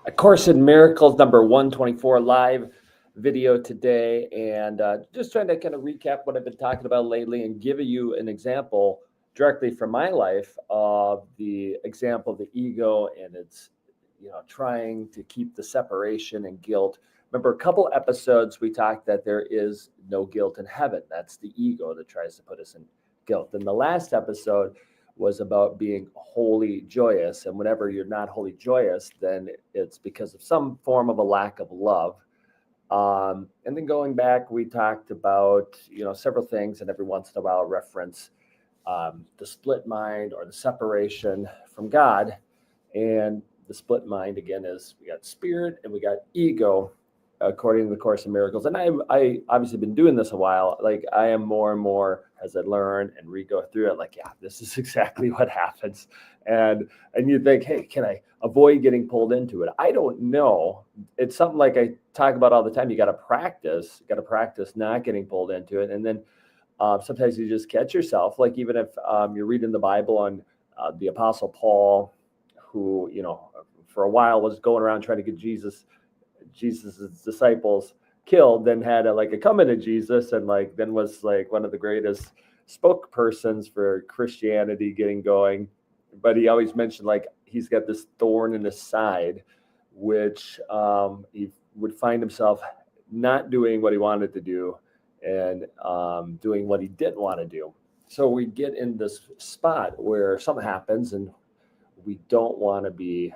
A Course in Miracles, number 124, live video today. And just trying to kind of recap what I've been talking about lately and give you an example directly from my life of the example of the ego and its, trying to keep the separation and guilt. Remember, a couple episodes we talked that there is no guilt in heaven. That's the ego that tries to put us in guilt. And the last episode was about being wholly joyous. And whenever you're not wholly joyous, then it's because of some form of a lack of love. And then going back, we talked about, several things, and every once in a while reference the split mind or the separation from God. And the split mind, again, is we got spirit and we got ego, according to the Course in Miracles. And I obviously been doing this a while. Like, I am more and more, as I learn and re-go through it, like, yeah, this is exactly what happens. And you think, hey, can I avoid getting pulled into it? I don't know. It's something like I talk about all the time. You got to practice not getting pulled into it. And then sometimes you just catch yourself. Like, even if you're reading the Bible on the Apostle Paul, who, for a while was going around trying to get Jesus's disciples killed, then had a come into Jesus, and then was one of the greatest spokespersons for Christianity getting going. But he always mentioned he's got this thorn in his side, which he would find himself not doing what he wanted to do and doing what he didn't want to do. So we get in this spot where something happens and we don't want to be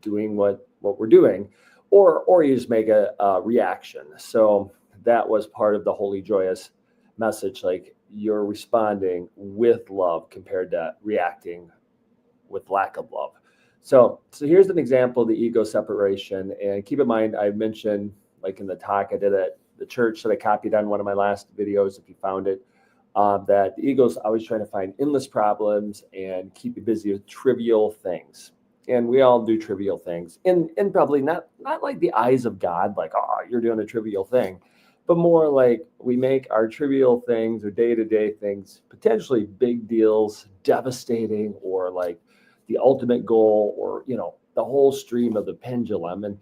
doing what we're doing, or you just make a reaction. So that was part of the Holy Joyous message. Like, you're responding with love compared to reacting with lack of love. So here's an example of the ego separation. And keep in mind, I mentioned, in the talk I did at the church that I copied on one of my last videos, if you found it, that the ego's always trying to find endless problems and keep you busy with trivial things. And we all do trivial things, and probably not like the eyes of God, like, oh, you're doing a trivial thing, but more like we make our trivial things or day-to-day things potentially big deals, devastating, or like the ultimate goal, or the whole stream of the pendulum. And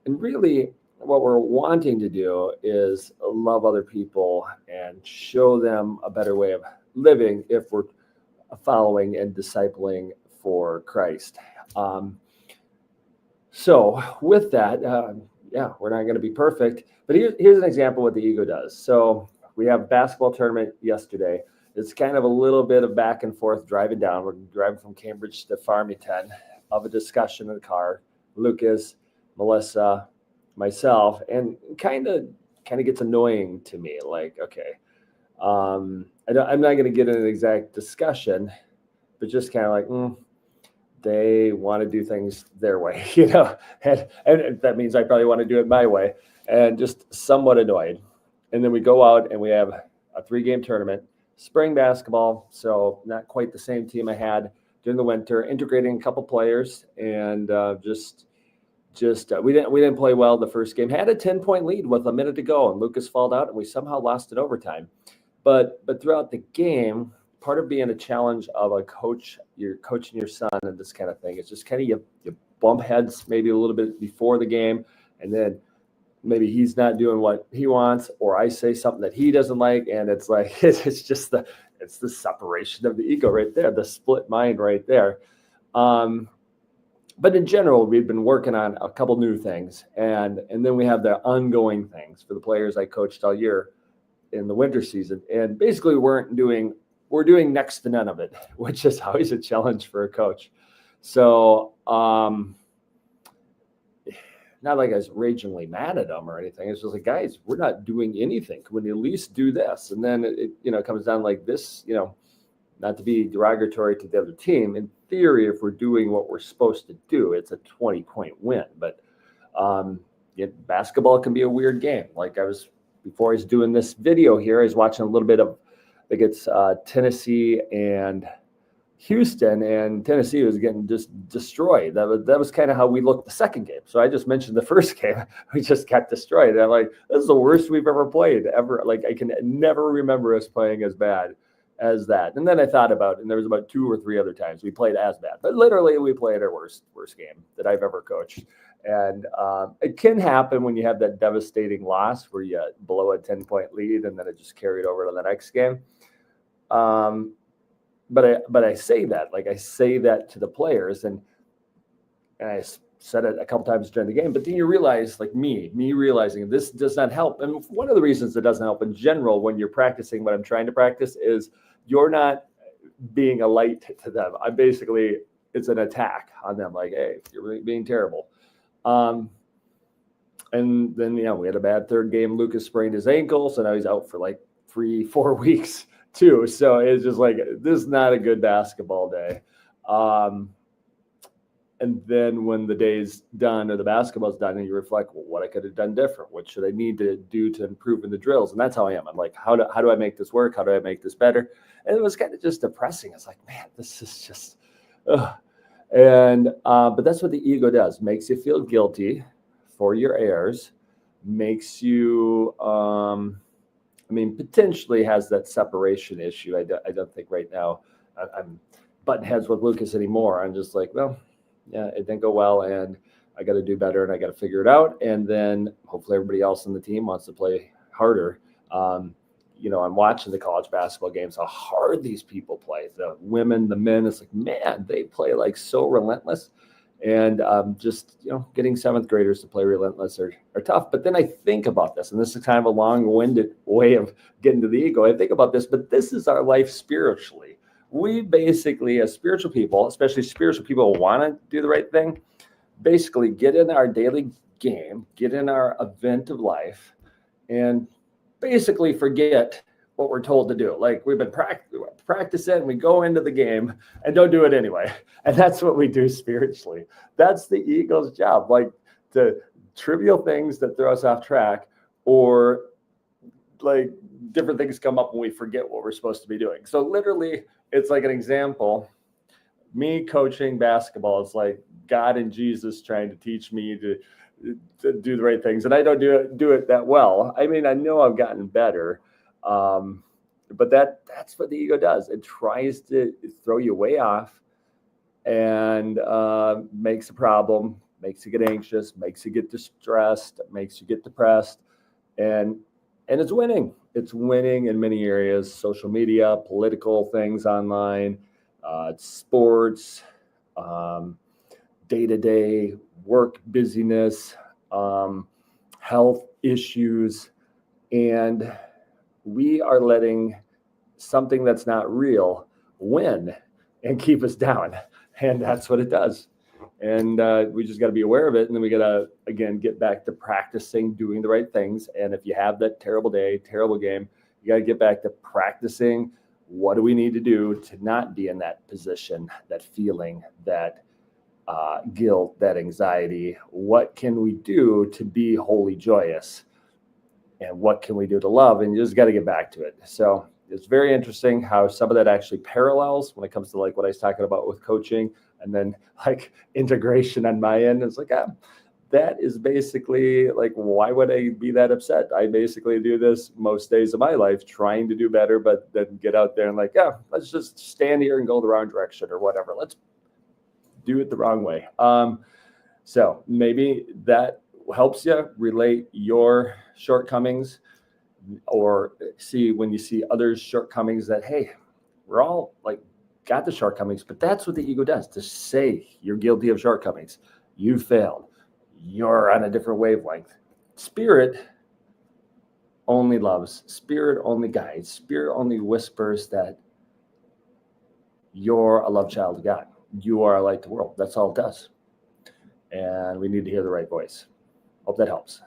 really what we're wanting to do is love other people and show them a better way of living if we're following and discipling for Christ. So with that, we're not going to be perfect, but here's an example of what the ego does. So we have a basketball tournament yesterday. It's kind of a little bit of back and forth driving down. We're driving from Cambridge to Farmington, of a discussion in the car. Lucas, Melissa, myself, and kind of gets annoying to me. Like, okay, I'm not going to get in an exact discussion, but just kind of like, they want to do things their way, and that means I probably want to do it my way, and just somewhat annoyed. And then we go out and we have a 3-game tournament, spring basketball. So not quite the same team I had during the winter, integrating a couple players, and we didn't play well the first game. Had a 10-point lead with a minute to go, and Lucas fouled out, and we somehow lost it overtime. But throughout the game, part of being a challenge of a coach, you're coaching your son and this kind of thing, it's just kind of you bump heads maybe a little bit before the game, and then maybe he's not doing what he wants, or I say something that he doesn't like, and it's like it's the separation of the ego right there, the split mind right there. But in general, we've been working on a couple new things, and then we have the ongoing things for the players I coached all year in the winter season, and basically we're doing next to none of it, which is always a challenge for a coach. So not like I was ragingly mad at them or anything. It's just like, guys, we're not doing anything. Can we at least do this? And then it comes down like this, not to be derogatory to the other team. In theory, if we're doing what we're supposed to do, it's a 20-point win. But basketball can be a weird game. Like, before I was doing this video here, I was watching a little bit of, I think it's Tennessee and Houston, and Tennessee was getting just destroyed. That was kind of how we looked the second game. So I just mentioned the first game, we just got destroyed. And I'm like, this is the worst we've ever played ever. Like, I can never remember us playing as bad as that. And then I thought about it, and there was about 2 or 3 other times we played as bad, but literally we played our worst game that I've ever coached. And it can happen when you have that devastating loss where you blow a 10-point lead and then it just carried over to the next game. But I say that, like I say that to the players, and I said it a couple times during the game, but then you realize, like me realizing this does not help. And one of the reasons it doesn't help in general when you're practicing what I'm trying to practice is you're not being a light to them. I'm basically, it's an attack on them. Like, hey, you're being terrible. And then, we had a bad third game. Lucas sprained his ankle, so now he's out for like 3-4 weeks too. So it's just like, this is not a good basketball day. And then when the day's done or the basketball's done, and you reflect, well, what I could have done different, what should I need to do to improve in the drills? And that's how I am. I'm like, how do I make this work? How do I make this better? And it was kind of just depressing. It's like, man, this is just, ugh. And but that's what the ego does. Makes you feel guilty for your errors. Makes you, potentially has that separation issue. I don't think right now I'm butting heads with Lucas anymore. I'm just like, well, yeah, it didn't go well, and I got to do better, and I got to figure it out. And then hopefully everybody else on the team wants to play harder. I'm watching the college basketball games, how hard these people play. The women, the men, it's like, man, they play like so relentless. And getting 7th graders to play relentless are tough. But then I think about this, and this is kind of a long-winded way of getting to the ego. I think about this, but this is our life spiritually. We basically, as spiritual people, especially spiritual people who want to do the right thing, basically get in our daily game, get in our event of life, and basically forget what we're told to do. Like we've been practicing, we go into the game and don't do it anyway. And that's what we do spiritually. That's the ego's job, like the trivial things that throw us off track, or like different things come up when we forget what we're supposed to be doing. So literally, it's like an example. Me coaching basketball is like God and Jesus trying to teach me to do the right things, and I don't do it that well. I mean, I know I've gotten better, but that's what the ego does. It tries to throw you way off, and makes a problem, makes you get anxious, makes you get distressed, makes you get depressed, and it's winning. It's winning in many areas: social media, political things online, sports, day-to-day work busyness, health issues. And we are letting something that's not real win and keep us down. And that's what it does. And we just got to be aware of it. And then we got to, again, get back to practicing doing the right things. And if you have that terrible day, terrible game, you got to get back to practicing. What do we need to do to not be in that position, that feeling, that guilt, that anxiety? What can we do to be wholly joyous? And what can we do to love? And you just got to get back to it. So it's very interesting how some of that actually parallels when it comes to like what I was talking about with coaching, and then like integration on my end. It's like, that is basically like, why would I be that upset? I basically do this most days of my life, trying to do better, but then get out there and like, let's just stand here and go the wrong direction or whatever. Let's do it the wrong way. So maybe that helps you relate your shortcomings, or see when you see others' shortcomings that, hey, we're all like got the shortcomings, but that's what the ego does, to say you're guilty of shortcomings. You failed. You're on a different wavelength. Spirit only loves. Spirit only guides. Spirit only whispers that you're a love child of God. You are a light to the world. That's all it does. And we need to hear the right voice. Hope that helps.